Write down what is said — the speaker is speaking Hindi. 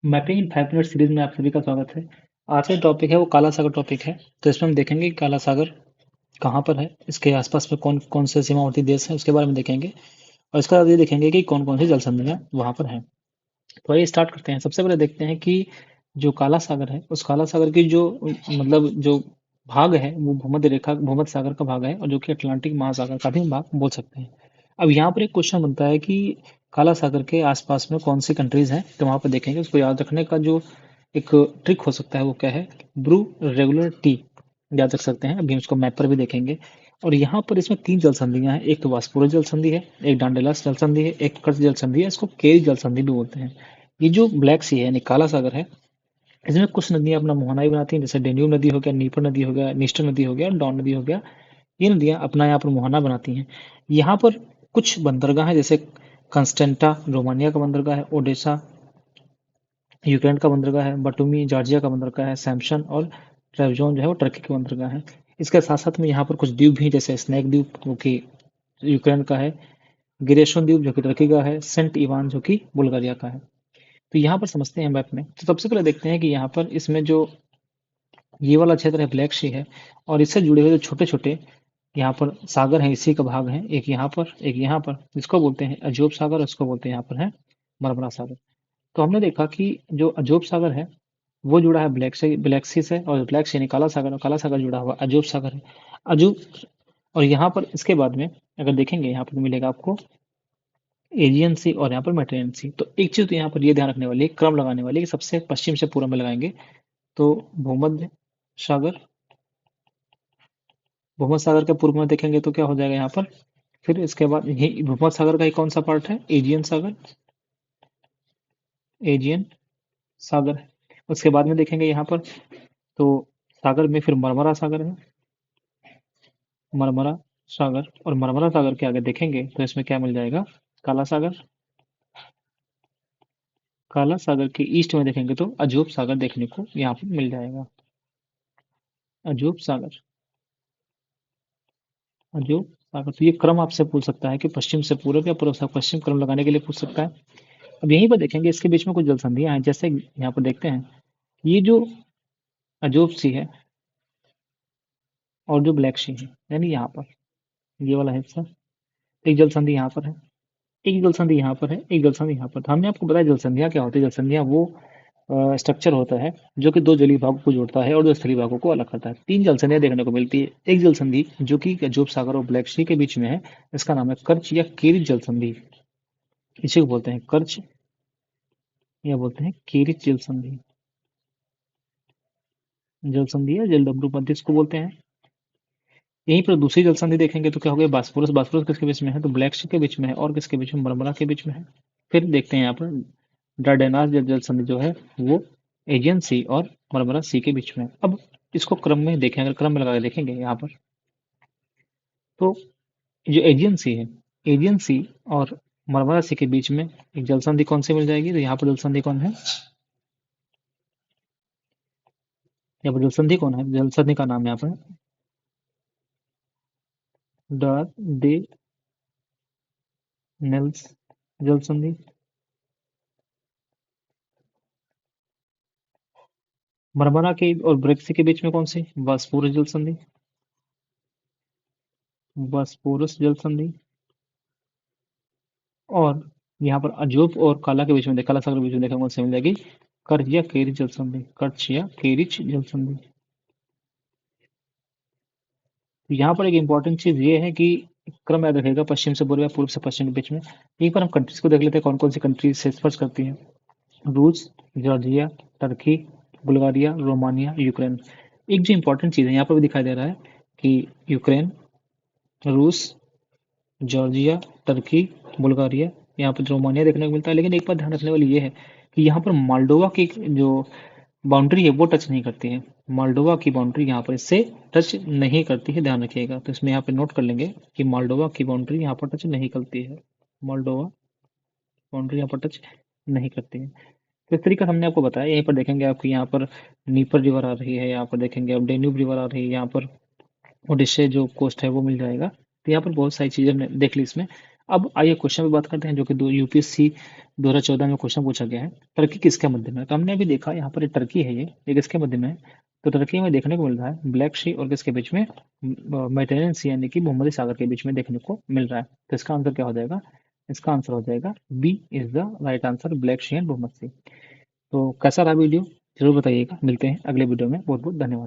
मैपिंग इन 5 मिनट सीरीज में आप सभी का स्वागत है। आज का टॉपिक है वो काला सागर टॉपिक है। तो इसमें हम देखेंगे कि काला सागर कहाँ पर है, इसके आसपास में कौन कौन से सीमावर्ती देश हैं उसके बारे में देखेंगे। और इसके बाद ये देखेंगे कि कौन कौन सी जल संधियाँ वहाँ पर हैं। तो आइए स्टार्ट करते हैं। सबसे पहले देखते हैं कि जो काला सागर है उस काला सागर की जो मतलब जो भाग है वो भूमध्य सागर का भाग है, और जो कि अटलांटिक महासागर का भी हम भाग बोल सकते हैं। अब यहाँ पर एक क्वेश्चन बनता है कि काला सागर के आसपास में कौन सी कंट्रीज हैं, तो वहाँ पर देखेंगे। उसको याद रखने का जो एक ट्रिक हो सकता है वो क्या है, ब्रू रेगुलर टी याद रख सकते हैं। अभी हम इसको मैप पर भी देखेंगे। और यहाँ पर इसमें 3 जल संधियां हैं। एक तो वास्पोरस जल संधि है, एक डांडेलास जल संधि है, एक कर्च जल संधि है। इसको केरी जल संधि भी बोलते हैं। ये जो ब्लैक सी है यानी काला सागर है, इसमें कुछ नदियां अपना मुहाना ही बनाती हैं, जैसे डेन्यूब नदी हो गया, नीपर नदी हो गया, नीस्टर नदी हो गया, डॉन नदी हो गया। ये नदियां अपना यहाँ पर मुहाना बनाती हैं। यहाँ पर कुछ बंदरगाह हैं, जैसे कंस्टेंटा रोमानिया का बंदरगाह है, ओडेसा यूक्रेन का बंदरगाह है, बटुमी जॉर्जिया का बंदरगाह है, सैमसन और ट्रेबजोन जो है वो टर्की का बंदरगाह है। इसके साथ साथ में यहाँ पर कुछ द्वीप भी हैं, जैसे स्नैक द्वीप जो कि यूक्रेन का है, गिरेशोन द्वीप जो कि टर्की का है, सेंट इवान जो कि बुल्गारिया का है। तो यहाँ पर समझते हैं मैप में। तो सबसे पहले देखते हैं कि यहाँ पर इसमें जो ये वाला क्षेत्र है ब्लैक सी है, और इससे जुड़े हुए जो छोटे छोटे यहाँ पर सागर हैं इसी का भाग है, एक यहाँ पर एक यहाँ पर, इसको बोलते हैं अजोब सागर और इसको बोलते हैं यहाँ पर है मरमरा सागर। तो हमने देखा कि जो अजोब सागर है वो जुड़ा है ब्लैक सी से, और ब्लैक सी यानी काला सागर, और काला सागर जुड़ा हुआ अजूब सागर है। अजूब, और यहाँ पर इसके बाद में अगर देखेंगे यहाँ पर मिलेगा आपको एजियन सी और यहाँ पर मेडिटेरेनियन सी। तो एक चीज तो यहाँ पर ये ध्यान रखने वाली है, क्रम लगाने वाली है कि सबसे पश्चिम से पूर्व में लगाएंगे। तो भूमध्य सागर, भूमध्य सागर के पूर्व में देखेंगे तो क्या हो जाएगा यहाँ पर। फिर इसके बाद यही भूमध्य सागर का ही कौन सा पार्ट है, एजियन सागर, एजियन सागर है। उसके बाद में देखेंगे यहाँ पर तो सागर में फिर मरमरा सागर है, मरमरा सागर। और मरमरा सागर के आगे देखेंगे तो इसमें क्या मिल जाएगा, काला सागर। काला सागर के ईस्ट में देखेंगे तो अजूब सागर देखने को यहाँ पर मिल जाएगा। अजूब सागर, अजूब सागर। तो ये क्रम आपसे पूछ सकता है कि पश्चिम से पूर्व या पूर्व से पश्चिम, क्रम लगाने के लिए पूछ सकता है। अब यहीं पर देखेंगे इसके बीच में कुछ जल संधियां हैं, जैसे यहाँ पर देखते हैं ये जो अजूब सी है और जो ब्लैक सी है, यानी यहाँ पर ये वाला हिस्सा, एक जल संधि यहाँ पर है, एक जल संधि यहाँ पर है, एक जल संधि यहाँ पर। तो हमने आपको बताया जल संधियाँ क्या होती है। जल संधियाँ वो स्ट्रक्चर होता है जो कि दो जलीय भागों को जोड़ता है और दो स्थलीय भागों को अलग करता है। 3 जल संधियाँ देखने को मिलती है। एक जल संधि जो कि अजूब सागर और ब्लैक सी के बीच में है, इसका नाम है कर्च या केरिच जल संधि। इसी को बोलते हैं कर्च या बोलते हैं केरिच जल संधि। जल संधि या जल डमरू मध्य इसको बोलते हैं। यहीं पर दूसरी जल संधि देखेंगे तो क्या हो गया, बास्फोरस। बास्फोरस किसके बीच में है, तो ब्लैक सी के बीच में है, और किसके बीच में, मरमरा के बीच में है। फिर देखते हैं यहाँ पर डार्डेनास जल संधि जो है वो एजियन सी और मरमरा सी के बीच में है। अब इसको क्रम में देखें, अगर क्रम में लगा के देखेंगे यहाँ पर, तो जो एजियन सी है, एजियन सी और मरमरा सी के बीच में एक जल संधि कौन सी मिल जाएगी, तो यहाँ पर जल संधि कौन है, यहाँ पर जल संधि कौन है, जल संधि का नाम है यहाँ पर डार्डेनेल्स जल संधि। मरमरा के और ब्रेक सी के बीच में कौन सी, बॉस्फोरस जल संधि, बॉस्फोरस जल संधि। और यहाँ पर अजूब और काला के बीच में काला सागर के बीच में देखा कौन सी मिल जाएगी, कर्ज या केरिच जल संधि, कर्ज या केरिच जल संधि। तो यहाँ पर एक इंपॉर्टेंट चीज ये है कि क्रम याद रखेगा, पश्चिम से पूर्व या पूर्व से पश्चिम के बीच में। एक बार हम कंट्रीज को देख लेते हैं, कौन कौन सी कंट्रीज से स्पर्श करती हैं। रूस, Georgia, Turkey, Bulgaria, Romania, Ukraine. एक जो इंपॉर्टेंट चीज है यहाँ पर भी दिखाई दे रहा है कि यूक्रेन, रूस, जॉर्जिया, टर्की, बुल्गारिया, यहाँ पर रोमानिया देखने को मिलता है। लेकिन एक बात ध्यान रखने वाली ये है कि यहाँ पर मोल्डोवा की जो बाउंड्री है वो टच नहीं करती है। मोल्डोवा की बाउंड्री यहाँ पर इससे टच नहीं करती है, ध्यान रखिएगा। तो इसमें यहाँ पे नोट कर लेंगे कि मोल्डोवा की बाउंड्री यहाँ पर टच नहीं करती है। मोल्डोवा बाउंड्री यहाँ पर टच नहीं करती है। तो इस तरीके से हमने आपको बताया। यहीं पर देखेंगे आपकी यहाँ पर नीपर रिवर आ रही है, यहाँ पर देखेंगे अब डेन्यूब रिवर आ रही है, यहाँ पर ओडिशा जो कोस्ट है वो मिल जाएगा। तो यहाँ पर बहुत सारी चीजें हमने देख ली इसमें। अब आइए क्वेश्चन पे बात करते हैं, जो कि दो यूपीएससी 2014 में क्वेश्चन पूछा गया है। टर्की किसके मध्य में है? तो हमने अभी देखा यहाँ पर टर्की है, ये किसके मध्य में है? तो टर्की में देखने को मिल रहा है ब्लैक सी और किसके बीच में, मेडिटेरेनियन सी यानी कि भूमध्य सागर के बीच में देखने को मिल रहा है। तो इसका आंसर क्या हो जाएगा? इसका आंसर हो जाएगा B is the right answer, black sea and भूमध्य सी। तो कैसा रहा वीडियो, जरूर बताइएगा। मिलते हैं अगले वीडियो में। बहुत बहुत धन्यवाद।